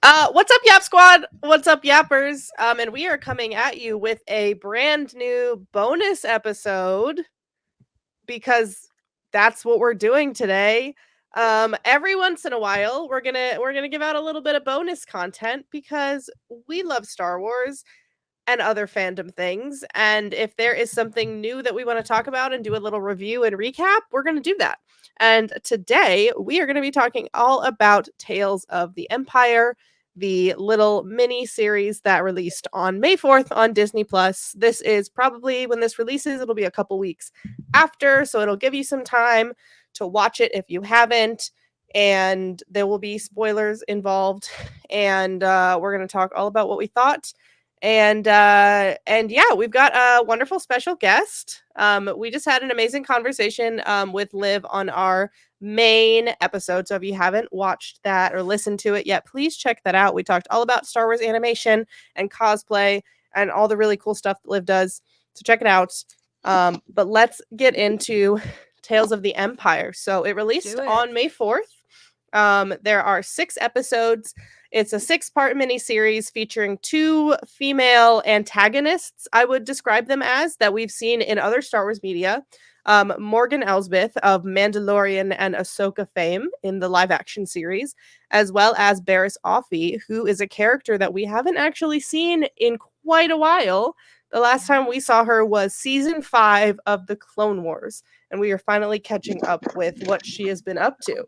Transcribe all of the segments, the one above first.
What's up, Yap Squad? What's up, Yappers? And we are coming at you with a brand new bonus episode because that's what we're doing today. Every once in a while, we're gonna give out a little bit of bonus content because we love Star Wars and other fandom things. And if there is something new that we want to talk about and do a little review and recap, we're going to do that. And today we are going to be talking all about Tales of the Empire, the little mini series that released on May 4th on Disney Plus. This is probably when this releases, it'll be a couple weeks after, so it'll give you some time to watch it if you haven't. And there will be spoilers involved, and we're going to talk all about what we thought. And yeah, we've got a wonderful special guest. We just had an amazing conversation with Liv on our main episode. So if you haven't watched that or listened to it yet, please check that out. We talked all about Star Wars animation and cosplay and all the really cool stuff that Liv does. So check it out. But let's get into Tales of the Empire. So it released on May 4th. There are 6 episodes. It's a 6-part miniseries featuring 2 female antagonists, I would describe them as, that we've seen in other Star Wars media. Morgan Elsbeth of Mandalorian and Ahsoka fame in the live-action series, as well as Barriss Offee, who is a character that we haven't actually seen in quite a while. The last time we saw her was season 5 of The Clone Wars, and we are finally catching up with what she has been up to.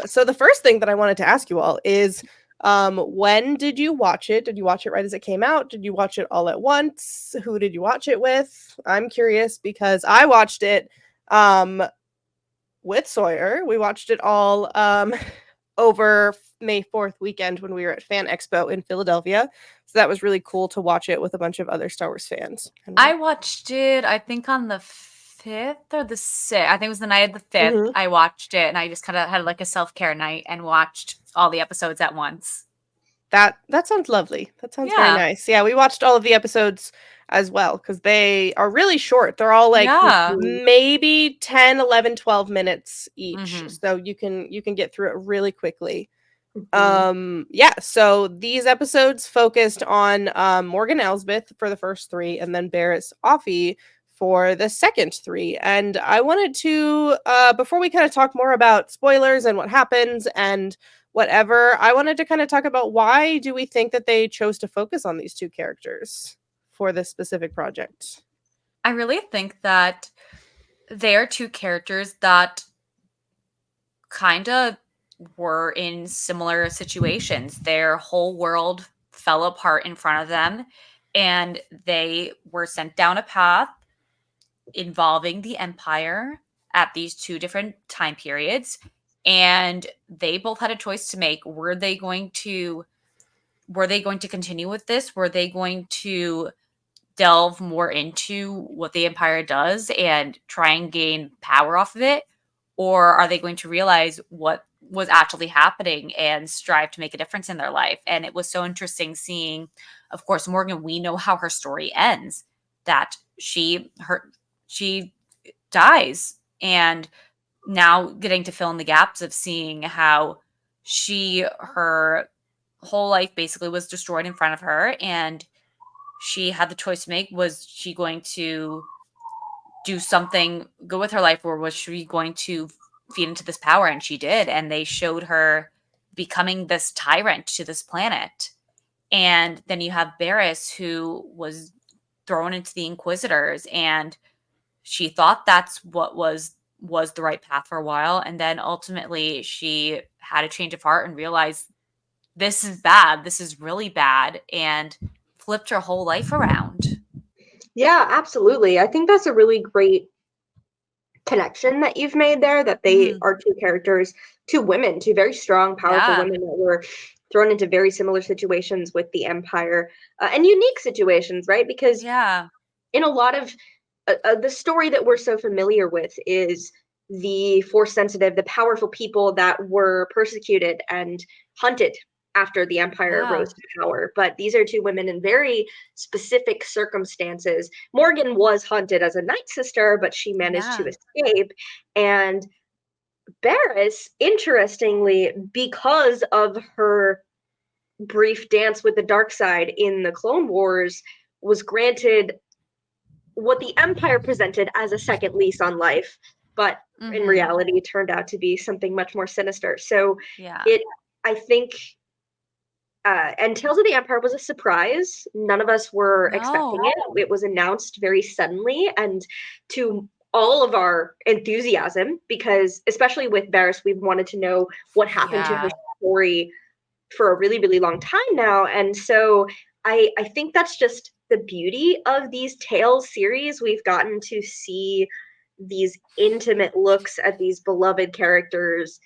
So the first thing that I wanted to ask you all is, when did you watch it? Did you watch it right as it came out? Did you watch it all at once? Who did you watch it with? I'm curious because I watched it with Sawyer. We watched it all over May 4th weekend when we were at Fan Expo in Philadelphia. So that was really cool to watch it with a bunch of other Star Wars fans. I watched it, I think, on the 5th or the 6th. I think it was the night of the 5th. Mhm. I watched it, and I just kind of had like a self-care night and watched all the episodes at once. That sounds lovely. That sounds very nice. Yeah, we watched all of the episodes as well because they are really short. They're all like maybe 10, 11, 12 minutes each. So you can get through it really quickly. Yeah, so these episodes focused on Morgan Elsbeth for the first 3 and then Barriss Offee for the second 3. And I wanted to before we kind of talk more about spoilers and what happens and whatever, I wanted to kind of talk about why do we think that they chose to focus on these 2 characters for this specific project. I really think that they are 2 characters that kind of were in similar situations. Their whole world fell apart in front of them, and they were sent down a path involving the Empire at these 2 different time periods, and they both had a choice to make. Were they going to continue with this? Were they going to delve more into what the Empire does and try and gain power off of it? Or are they going to realize what was actually happening and strive to make a difference in their life? And it was so interesting seeing, of course, Morgan, we know how her story ends, that she dies, and now getting to fill in the gaps of seeing how her whole life basically was destroyed in front of her, and she had the choice to make. Was she going to do something good with her life, or was she going to feed into this power? And she did, and they showed her becoming this tyrant to this planet. And then you have Barriss, who was thrown into the Inquisitors, and she thought that's what was the right path for a while, and then ultimately she had a change of heart and realized this is bad, this is really bad, and flipped her whole life around. Yeah, absolutely. I think that's a really great connection that you've made there, that they are 2 characters, 2 women, 2 very strong, powerful women that were thrown into very similar situations with the Empire, and unique situations, right? Because in a lot of the story that we're so familiar with is the Force sensitive, the powerful people that were persecuted and hunted after the Empire rose to power. But these are 2 women in very specific circumstances. Morgan was hunted as a Night Sister, but she managed to escape. And Barriss, interestingly, because of her brief dance with the dark side in the Clone Wars, was granted what the Empire presented as a second lease on life, but in reality it turned out to be something much more sinister. So I think and Tales of the Empire was a surprise. None of us were expecting it. It was announced very suddenly, and to all of our enthusiasm, because especially with Barriss, we've wanted to know what happened to her story for a really, really long time now. And so I think that's just the beauty of these Tales series. We've gotten to see these intimate looks at these beloved characters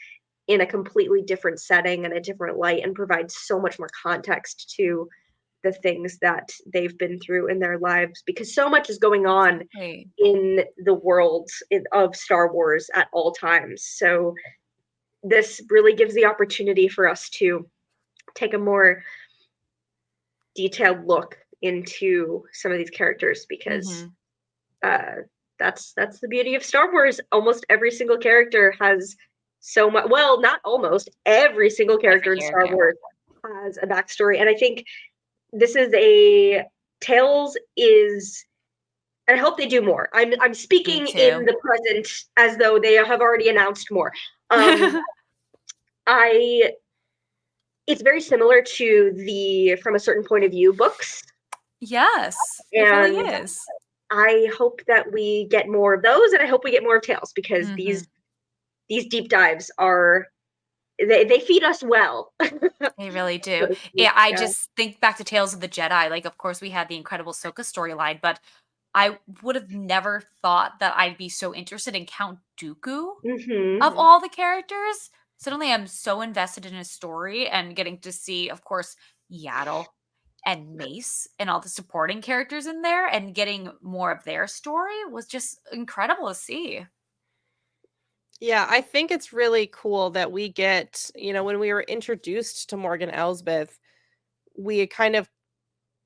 in a completely different setting and a different light, and provide so much more context to the things that they've been through in their lives, because so much is going on in the world of Star Wars at all times. So this really gives the opportunity for us to take a more detailed look into some of these characters, because that's the beauty of Star Wars. Almost every single character has so much, well, not almost, every single character in Star Wars has a backstory. And I think this is Tales is, and I hope they do more. I'm speaking in the present as though they have already announced more. It's very similar to the From a Certain Point of View books. Yes, it really is. I hope that we get more of those, and I hope we get more of Tales, because these deep dives are, they feed us well. They really do. Yeah, I just think back to Tales of the Jedi. Like, of course, we had the incredible Ahsoka storyline, but I would have never thought that I'd be so interested in Count Dooku of all the characters. Suddenly, I'm so invested in his story, and getting to see, of course, Yaddle and Mace and all the supporting characters in there, and getting more of their story was just incredible to see. Yeah, I think it's really cool that we get, when we were introduced to Morgan Elsbeth, we kind of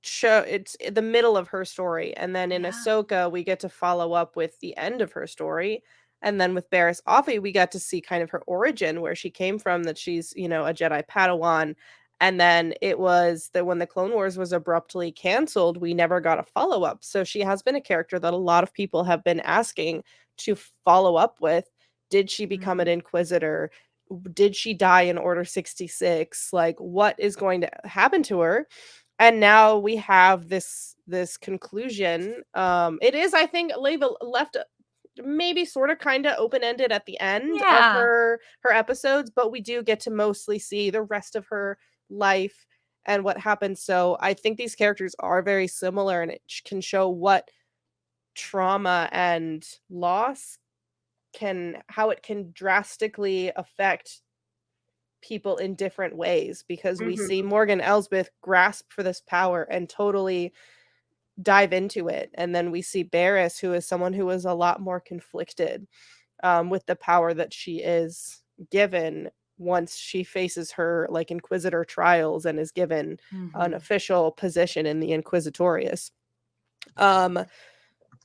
show it's the middle of her story, and then in Ahsoka we get to follow up with the end of her story, and then with Barriss Offee we got to see kind of her origin, where she came from, that she's, a Jedi Padawan. And then it was that when the Clone Wars was abruptly canceled, we never got a follow-up. So she has been a character that a lot of people have been asking to follow up with. Did she become an Inquisitor? Did she die in Order 66? Like, what is going to happen to her? And now we have this conclusion. It is, I think, left maybe sort of kind of open-ended at the end of her episodes, but we do get to mostly see the rest of her life and what happened. So I think these characters are very similar, and it can show what trauma and loss how it can drastically affect people in different ways, because we see Morgan Elsbeth grasp for this power and totally dive into it, and then we see Barriss, who is someone who is a lot more conflicted with the power that she is given once she faces her like Inquisitor trials and is given an official position in the Inquisitorius.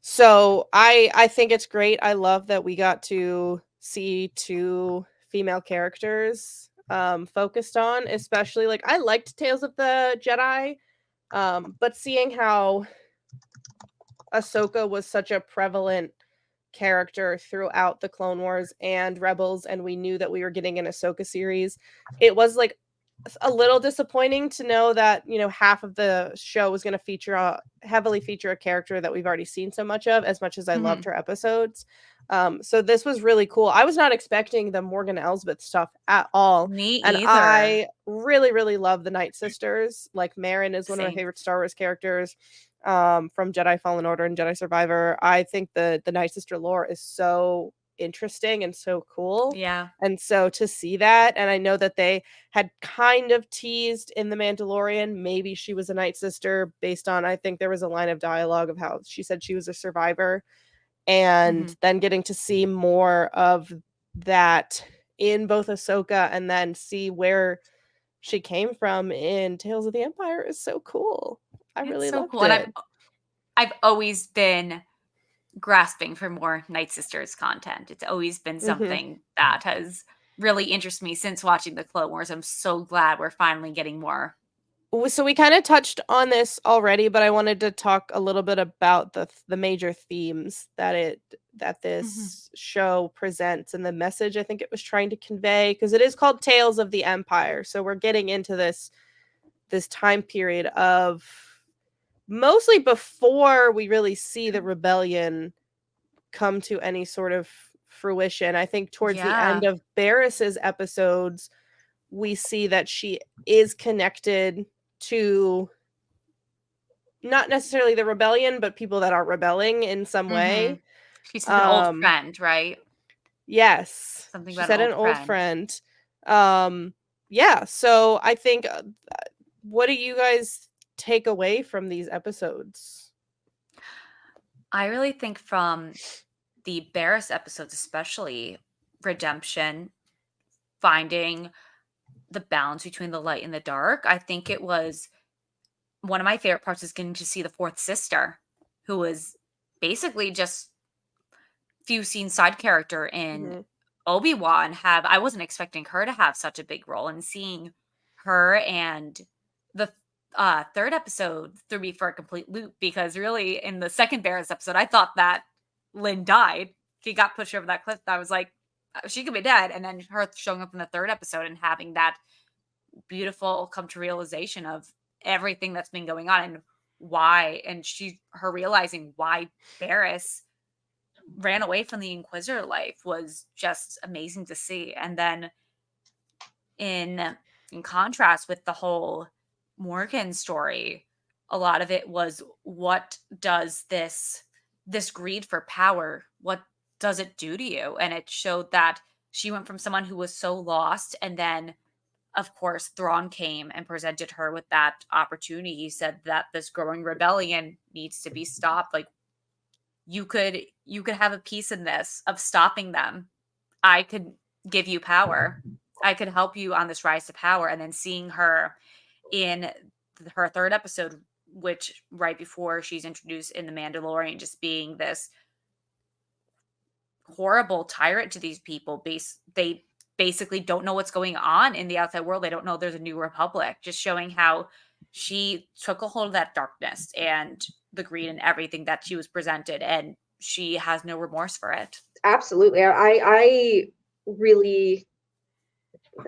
So I think it's great. I love that we got to see two female characters focused on, especially, like, I liked Tales of the Jedi, but seeing how Ahsoka was such a prevalent character throughout the Clone Wars and Rebels, and we knew that we were getting an Ahsoka series, it was like a little disappointing to know that, half of the show was going to heavily feature a character that we've already seen so much of, as much as I loved her episodes. So this was really cool. I was not expecting the Morgan Elsbeth stuff at all. Me and either. I really, really love the Night Sisters. Like, Marin is one of my favorite Star Wars characters from Jedi Fallen Order and Jedi Survivor. I think the Night Sister lore is so interesting and so cool. Yeah. And so to see that, and I know that they had kind of teased in The Mandalorian, maybe she was a Night Sister, based on, I think there was a line of dialogue of how she said she was a survivor, and then getting to see more of that in both Ahsoka, and then see where she came from in Tales of the Empire is so cool. I really loved it. And I've always been grasping for more Night Sisters content. It's always been something that has really interested me since watching the Clone Wars. I'm so glad we're finally getting more. So we kind of touched on this already, but I wanted to talk a little bit about the major themes that this show presents and the message I think it was trying to convey, because it is called Tales of the Empire. So we're getting into this time period of mostly before we really see the rebellion come to any sort of fruition. I think towards the end of Barris's episodes, we see that she is connected to not necessarily the rebellion, but people that are rebelling in some way. She's an old friend, right? Yes. Something she about said an old friend. Yeah, so I think what do you guys take away from these episodes? I really think from the Barris episodes, especially redemption, finding the balance between the light and the dark. I think it was one of my favorite parts is getting to see the fourth sister, who was basically just few scene side character in Obi-Wan. I wasn't expecting her to have such a big role, and seeing her and the third episode threw me for a complete loop, because really in the second Barris episode, I thought that Lynn died. She got pushed over that cliff. I was like, she could be dead. And then her showing up in the third episode and having that beautiful come to realization of everything that's been going on and why, and her realizing why Barris ran away from the Inquisitor life was just amazing to see. And then in contrast with the whole Morgan story, a lot of it was, what does this greed for power, what does it do to you? And it showed that she went from someone who was so lost, and then of course Thrawn came and presented her with that opportunity. He said that this growing rebellion needs to be stopped. Like, you could have a piece in this of stopping them. I could give you power. I could help you on this rise to power. And then seeing her in her third episode, which right before she's introduced in The Mandalorian, just being this horrible tyrant to these people. They basically don't know what's going on in the outside world. They don't know there's a new republic. Just showing how she took a hold of that darkness and the greed and everything that she was presented, and she has no remorse for it. Absolutely. I really,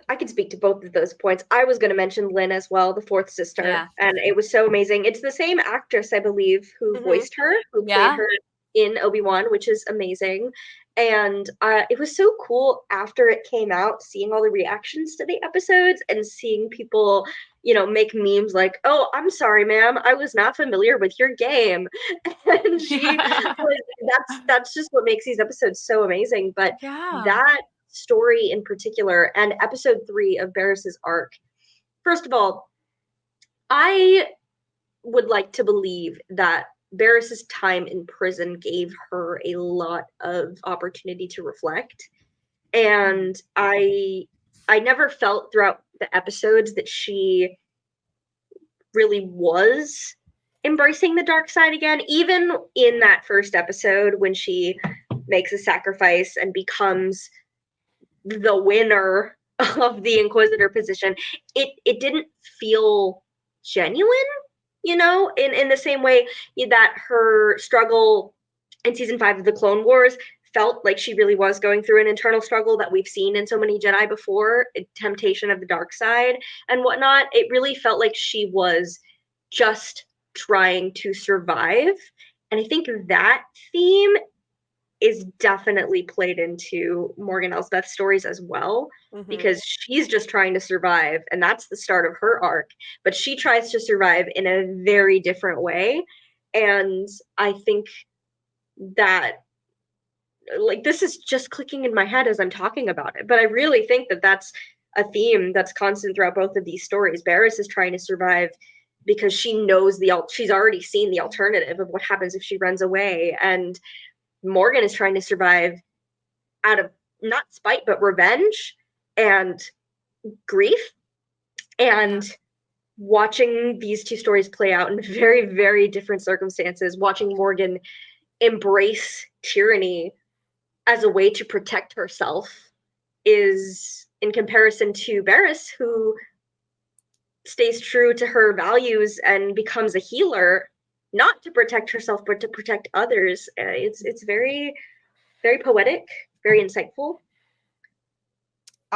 I could speak to both of those points. I was going to mention Lynn as well, the fourth sister, and it was so amazing. It's the same actress, I believe, who voiced her, who played her in Obi-Wan, which is amazing. And it was so cool after it came out, seeing all the reactions to the episodes and seeing people, make memes like, "Oh, I'm sorry, ma'am, I was not familiar with your game." And that's just what makes these episodes so amazing. But that story in particular, and episode 3 of Barris's arc, first of all, I would like to believe that Barris's time in prison gave her a lot of opportunity to reflect. And I never felt throughout the episodes that she really was embracing the dark side again. Even in that first episode, when she makes a sacrifice and becomes the winner of the Inquisitor position, it didn't feel genuine, in the same way that her struggle in season 5 of the Clone Wars felt like she really was going through an internal struggle that we've seen in so many Jedi before, temptation of the dark side and whatnot. It really felt like she was just trying to survive. And I think that theme is definitely played into Morgan Elsbeth's stories as well, because she's just trying to survive, and that's the start of her arc, but she tries to survive in a very different way. And I think that, like, this is just clicking in my head as I'm talking about it, but I really think that that's a theme that's constant throughout both of these stories. Barris is trying to survive because she knows she's already seen the alternative of what happens if she runs away, and Morgan is trying to survive out of not spite, but revenge and grief. And watching these two stories play out in very, very different circumstances, watching Morgan embrace tyranny as a way to protect herself is in comparison to Varys, who stays true to her values and becomes a healer, not to protect herself but to protect others. It's very, very poetic, very insightful.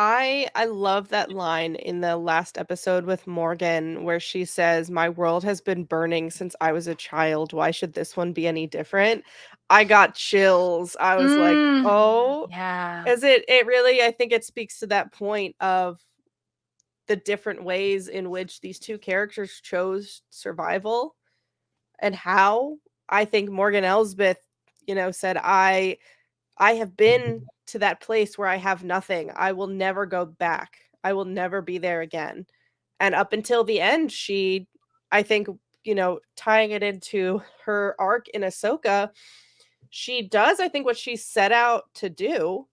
I love that line in the last episode with Morgan where she says, "My world has been burning since I was a child. Why should this one be any different?" I got chills. I was like, "Oh." Yeah. As it really, I think it speaks to that point of the different ways in which these two characters chose survival and how. I think Morgan Elsbeth, said, I have been to that place where I have nothing. I will never go back. I will never be there again. And up until the end, I think, tying it into her arc in Ahsoka, she does, I think, what she set out to do,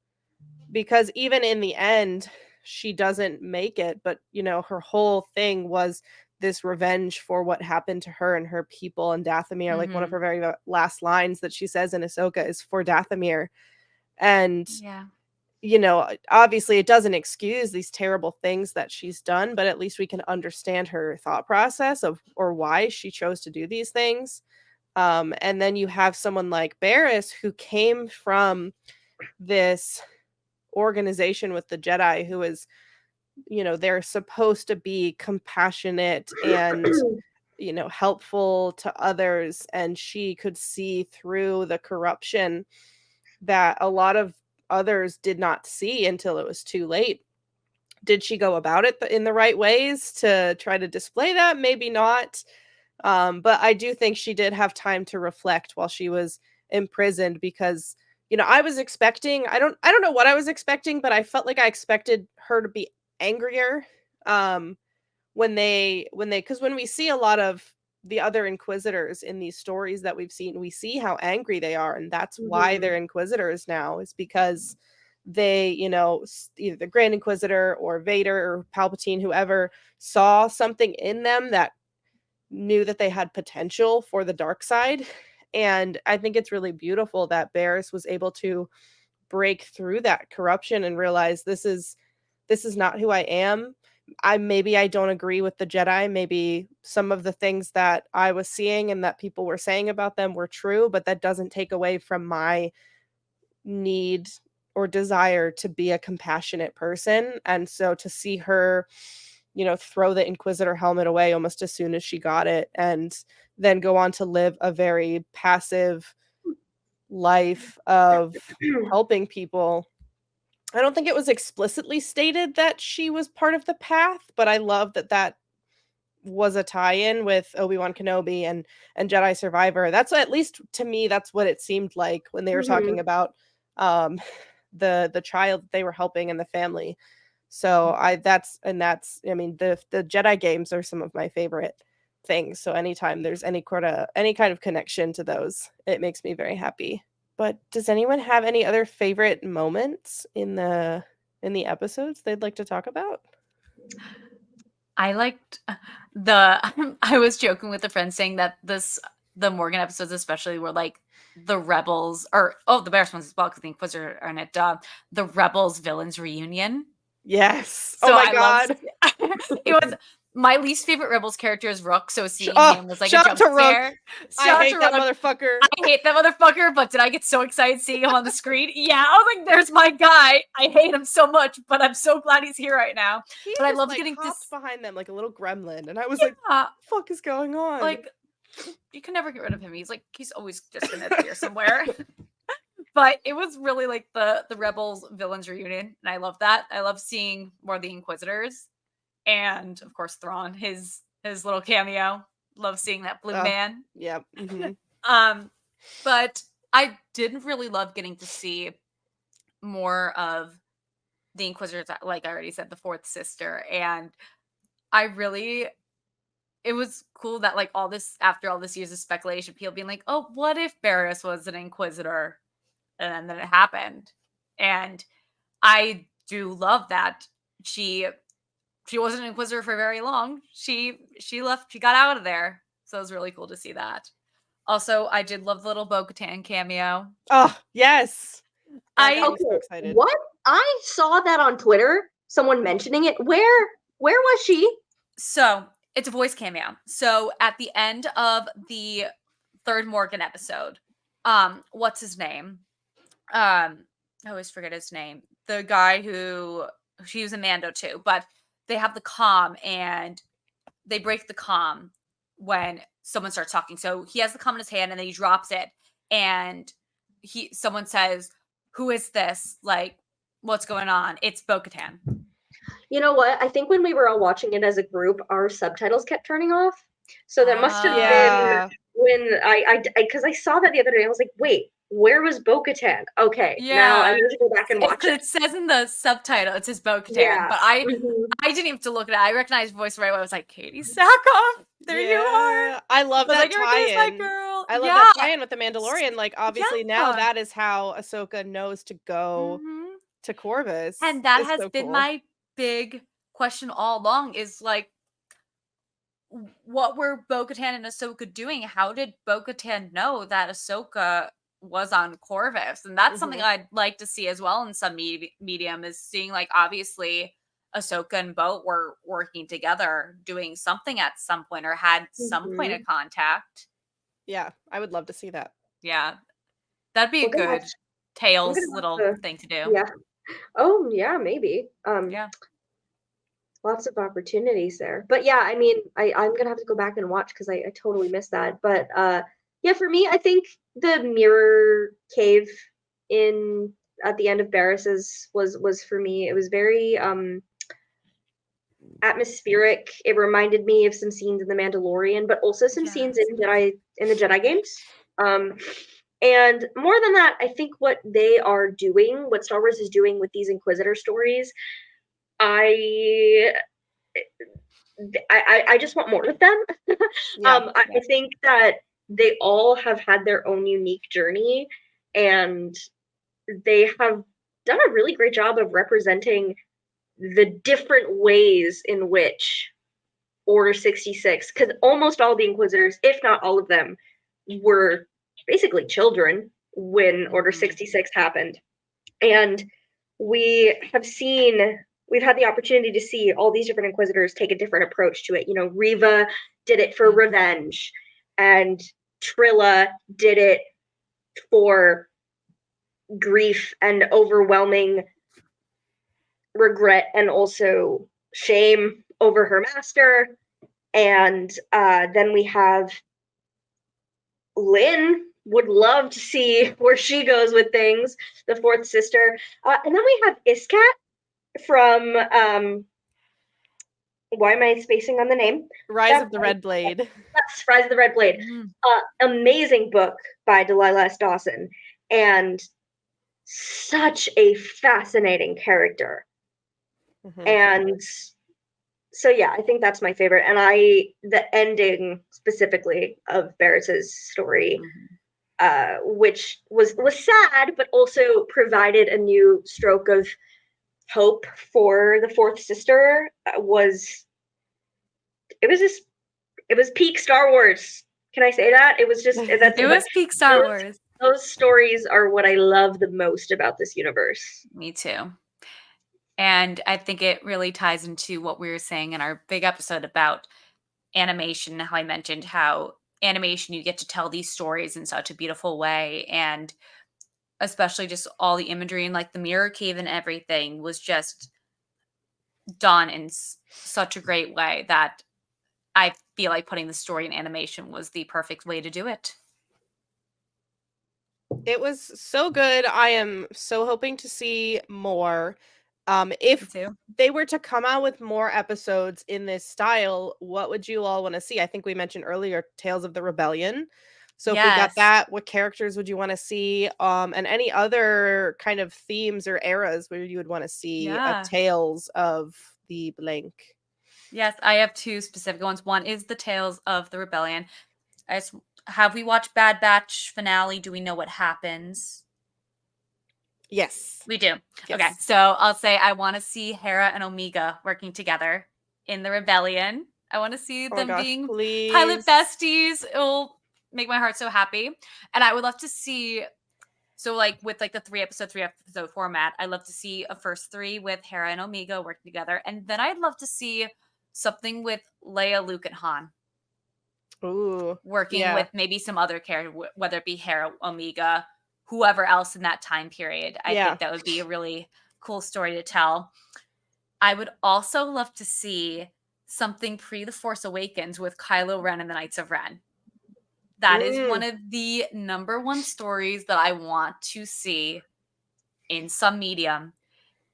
because even in the end, she doesn't make it. But, her whole thing was this revenge for what happened to her and her people and Dathomir. Like one of her very last lines that she says in Ahsoka is for Dathomir. And, obviously it doesn't excuse these terrible things that she's done, but at least we can understand her thought process or why she chose to do these things. And then you have someone like Barriss who came from this organization with the Jedi who is, they're supposed to be compassionate and, helpful to others. And she could see through the corruption that a lot of others did not see until it was too late. Did she go about it in the right ways to try to display that? Maybe not. But I do think she did have time to reflect while she was imprisoned, because, I was expecting, I don't know what I was expecting, but I felt like I expected her to be angrier. When we see a lot of the other inquisitors in these stories that we've seen, we see how angry they are, and that's why they're inquisitors now, is because they, either the Grand Inquisitor or Vader or Palpatine, whoever, saw something in them that knew that they had potential for the dark side. And I think it's really beautiful that Barriss was able to break through that corruption and realize this is not who I am. Maybe I don't agree with the Jedi. Maybe some of the things that I was seeing and that people were saying about them were true, but that doesn't take away from my need or desire to be a compassionate person. And so to see her, throw the Inquisitor helmet away almost as soon as she got it, and then go on to live a very passive life of helping people. I don't think it was explicitly stated that she was part of the path, but I love that was a tie-in with Obi-Wan Kenobi and Jedi Survivor. That's, at least to me, that's what it seemed like when they were talking about the child that they were helping and the family. So that's I mean, the Jedi games are some of my favorite things. So anytime there's any kind of connection to those, it makes me very happy. But does anyone have any other favorite moments in the episodes they'd like to talk about? I liked I was joking with a friend saying that the Morgan episodes especially were like the Rebels, or the Barriss ones as well, because the Inquisitor are in it, the Rebels villains reunion. Yes. So oh my god. It was my least favorite Rebels character is Rook, so seeing him was like a jump scare. I hate that motherfucker. I hate that motherfucker, but did I get so excited seeing him on the screen? Yeah, I was like, there's my guy. I hate him so much, but I'm so glad he's here right now. But I love getting hopped behind them like a little gremlin, and I was like, what the fuck is going on? Like, you can never get rid of him. He's always just gonna appear somewhere. But it was really like the Rebels villains reunion, and I love that. I love seeing more of the Inquisitors, and of course Thrawn, his little cameo. Love seeing that blue man. Yep. But I didn't really love getting to see more of the Inquisitors, like I already said, the fourth sister, and it was cool that like after all this years of speculation, people being like, oh, what if Barriss was an Inquisitor? And then it happened. And I do love that she wasn't an Inquisitor for very long. She left, she got out of there. So it was really cool to see that. Also, I did love the little Bo-Katan cameo. Oh, yes. That I got me so excited. What? I saw that on Twitter, someone mentioning it. Where was she? So, it's a voice cameo. So, at the end of the third Morgan episode, what's his name? I always forget his name. The guy who she was a Mando too, but they have the comm and they break the comm when someone starts talking. So he has the comm in his hand and then he drops it and someone says, "Who is this? Like, what's going on?" It's Bo-Katan. You know what? I think when we were all watching it as a group, our subtitles kept turning off. So that must have been when because I saw that the other day. I was like, wait, where was Bo-Katan? Okay, now I need to go back and watch it. It says in the subtitle, it says Bo-Katan, but I didn't even have to look at it. I recognized the voice right away. I was like, Katie Sackhoff, there you are. I love that tie-in. Girl. I love that tie-in with the Mandalorian. Like, obviously now that is how Ahsoka knows to go to Corvus. And that has been my big question all along is like, what were Bo-Katan and Ahsoka doing? How did Bo-Katan know that Ahsoka was on Corvus? And that's something I'd like to see as well in some medium is seeing like obviously Ahsoka and Bo were working together doing something at some point or had some point of contact. Yeah, I would love to see that. Yeah. That'd be a good Tales little thing to do. Yeah. Oh, yeah, maybe. Yeah. Lots of opportunities there. But yeah, I mean, I'm gonna have to go back and watch because I totally missed that. But yeah, for me, I think the mirror cave at the end of Barris's was for me. It was very atmospheric. It reminded me of some scenes in The Mandalorian, but also some scenes in the Jedi games. And more than that, I think what they are doing, what Star Wars is doing with these Inquisitor stories, I just want more of them. I think that they all have had their own unique journey, and they have done a really great job of representing the different ways in which Order 66, because almost all the Inquisitors, if not all of them, were basically children when Order 66 happened. And we've had the opportunity to see all these different Inquisitors take a different approach to it. You know, Reva did it for revenge, and Trilla did it for grief and overwhelming regret and also shame over her master. And then we have Lynn. Would love to see where she goes with things, the fourth sister. And then we have Iskat from why am I spacing on the name? Rise of the Red Blade. Yes, Rise of the Red Blade. Amazing book by Delilah S. Dawson, and such a fascinating character. And so yeah, I think that's my favorite. And the ending specifically of Barris's story, which was sad, but also provided a new stroke of hope for the fourth sister, it was peak Star Wars. Can I say that? It was just it was peak Star Wars. Those stories are what I love the most about this universe. Me too. And I think it really ties into what we were saying in our big episode about animation, how I mentioned how animation, you get to tell these stories in such a beautiful way. And especially just all the imagery and like the mirror cave and everything was just done in such a great way that I feel like putting the story in animation was the perfect way to do it. It was so good. I am so hoping to see more. If they were to come out with more episodes in this style, what would you all want to see? I think we mentioned earlier Tales of the Rebellion. So if we got that, what characters would you want to see? And any other kind of themes or eras where you would want to see Tales of the blank? Yes, I have two specific ones. One is the Tales of the Rebellion. Have we watched Bad Batch finale? Do we know what happens? Yes. We do. Yes. Okay, so I'll say I want to see Hera and Omega working together in the Rebellion. I want to see them being pilot besties. It'll make my heart so happy. And I would love to see, so like with like the three episode format, I'd love to see a first 3 with Hera and Omega working together. And then I'd love to see something with Leia, Luke, and Han. Ooh. Working with maybe some other character, whether it be Hera, Omega, whoever else in that time period. I think that would be a really cool story to tell. I would also love to see something pre The Force Awakens with Kylo Ren and the Knights of Ren. That is one of the number one stories that I want to see in some medium.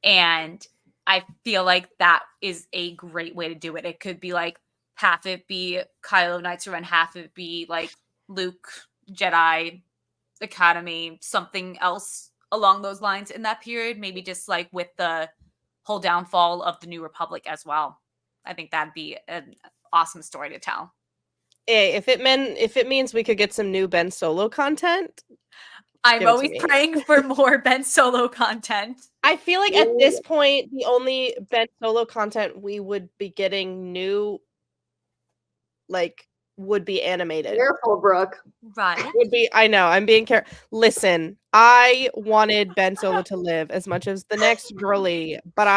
And I feel like that is a great way to do it. It could be like half it be Kylo, Knights of Ren, half it be like Luke, Jedi Academy, something else along those lines in that period. Maybe just like with the whole downfall of the New Republic as well. I think that'd be an awesome story to tell. Hey, if it means we could get some new Ben Solo content, I'm always praying for more Ben Solo content. I feel like at this point, the only Ben Solo content we would be getting new, like, would be animated. Careful, Brooke. Right. Would be. I know. I'm being careful. Listen, I wanted Ben Solo to live as much as the next girly, but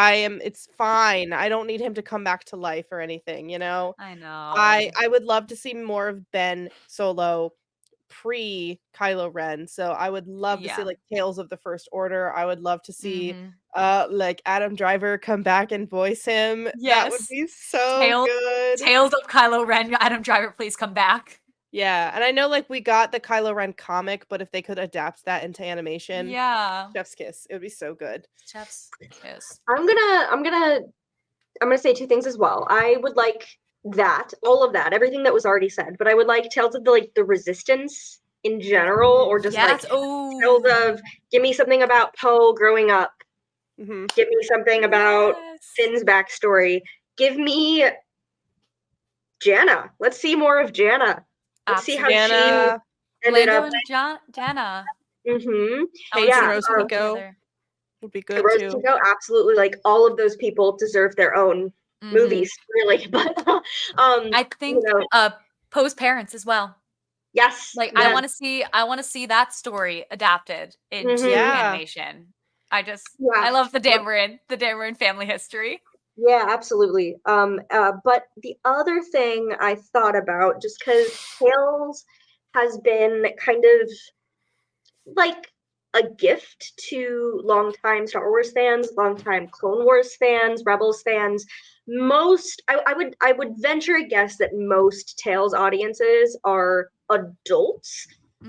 it's fine. I don't need him to come back to life or anything, you know? I know. I would love to see more of Ben Solo pre Kylo Ren. So I would love to see like Tales of the First Order. I would love to see like Adam Driver come back and voice him. Yes. That would be so good. Tales of Kylo Ren, Adam Driver, please come back. Yeah, and I know like we got the Kylo Ren comic, but if they could adapt that into animation, chef's kiss. It would be so good. Chef's kiss. I'm gonna say 2 things as well. I would like that, all of that, everything that was already said, but I would like Tales of the Resistance in general, or just Tales of, give me something about Poe growing up. Give me something about Finn's backstory. Give me Janna. Let's see more of Janna. Let's see how Janna, she ended up. Janna. Rose Tico would be good Rose too. Tico, absolutely. Like all of those people deserve their own movies, really. But I think Poe's parents as well. Yes. Like I want to see that story adapted into animation. I love the Dameron family history. Yeah, absolutely. But the other thing I thought about, just because Tales has been kind of like a gift to longtime Star Wars fans, longtime Clone Wars fans, Rebels fans. I would venture a guess that most Tales audiences are adults.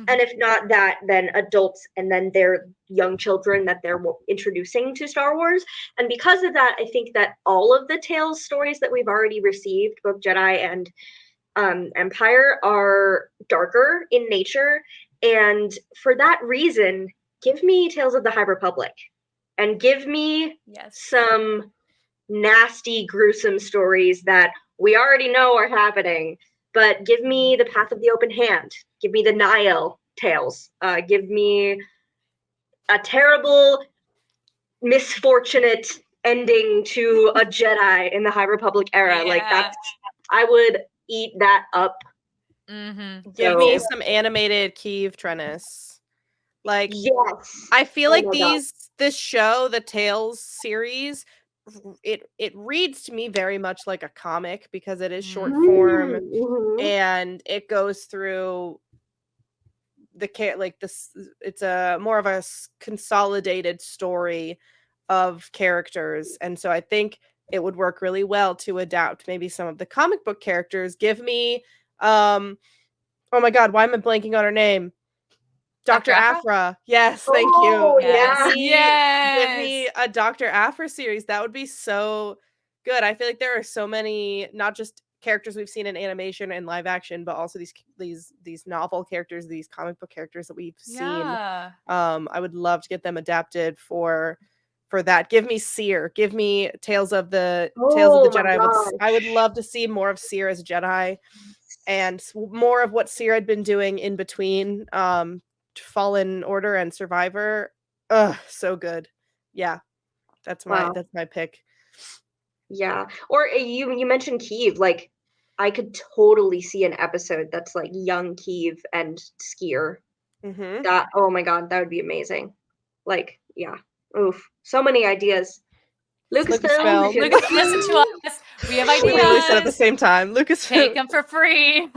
And if not that, then adults and then their young children that they're introducing to Star Wars. And because of that, I think that all of the Tales stories that we've already received, both Jedi and Empire, are darker in nature. And for that reason, give me Tales of the High Republic. And give me some nasty, gruesome stories that we already know are happening. But give me the Path of the Open Hand. Give me the Nihil tales. Give me a terrible, misfortunate ending to a Jedi in the High Republic era. Like I would eat that up. Give me some animated Kiev Trennis. Like, I feel like this show, the Tales series, it reads to me very much like a comic because it is short form and it goes through it's a more of a consolidated story of characters, and so I think it would work really well to adapt maybe some of the comic book characters. Give me oh my god, why am I blanking on her name? Dr. Aphra. Yes, thank you. Yes. Give me a Dr. Aphra series. That would be so good. I feel like there are so many, not just characters we've seen in animation and live action, but also these novel characters, these comic book characters that we've seen. I would love to get them adapted for that. Give me Seer. Give me Tales of the Jedi. I would love to see more of Seer as a Jedi and more of what Seer had been doing in between Fallen Order and Survivor. So good. Yeah, that's my pick. Yeah, or you mentioned Kiev. Like I could totally see an episode that's like young Keeve and Skier. That, oh my god, that would be amazing. Like, yeah. Oof. So many ideas. Lucasfilm. Listen to us. We have ideas. We literally said at the same time. Lucasfilm. Take them for free.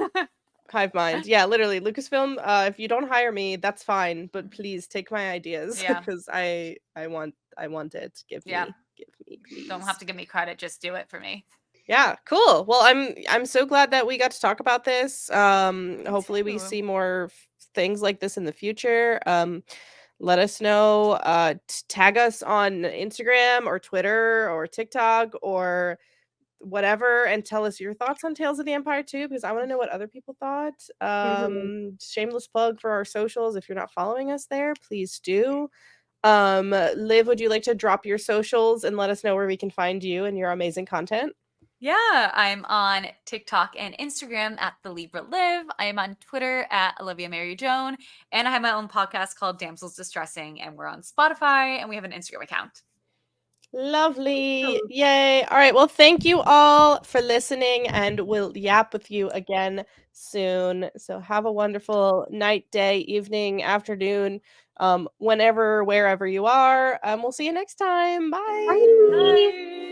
Hive mind. Yeah, literally. Lucasfilm, if you don't hire me, that's fine. But please take my ideas. Yeah. Because I want it. Give me, please. Don't have to give me credit, just do it for me. Yeah, cool. Well, I'm so glad that we got to talk about this. Hopefully we see more things like this in the future. Let us know. Tag us on Instagram or Twitter or TikTok or whatever, and tell us your thoughts on Tales of the Empire too, because I want to know what other people thought. Shameless plug for our socials. If you're not following us there, please do. Liv, would you like to drop your socials and let us know where we can find you and your amazing content? Yeah, I'm on TikTok and Instagram at the Libra Liv. I am on Twitter at Olivia Mary Joan, and I have my own podcast called Damsels Distressing, and we're on Spotify, and we have an Instagram account. Lovely. Yay. All right. Well, thank you all for listening, and we'll yap with you again soon. So have a wonderful night, day, evening, afternoon, whenever, wherever you are. We'll see you next time. Bye. Bye. Bye.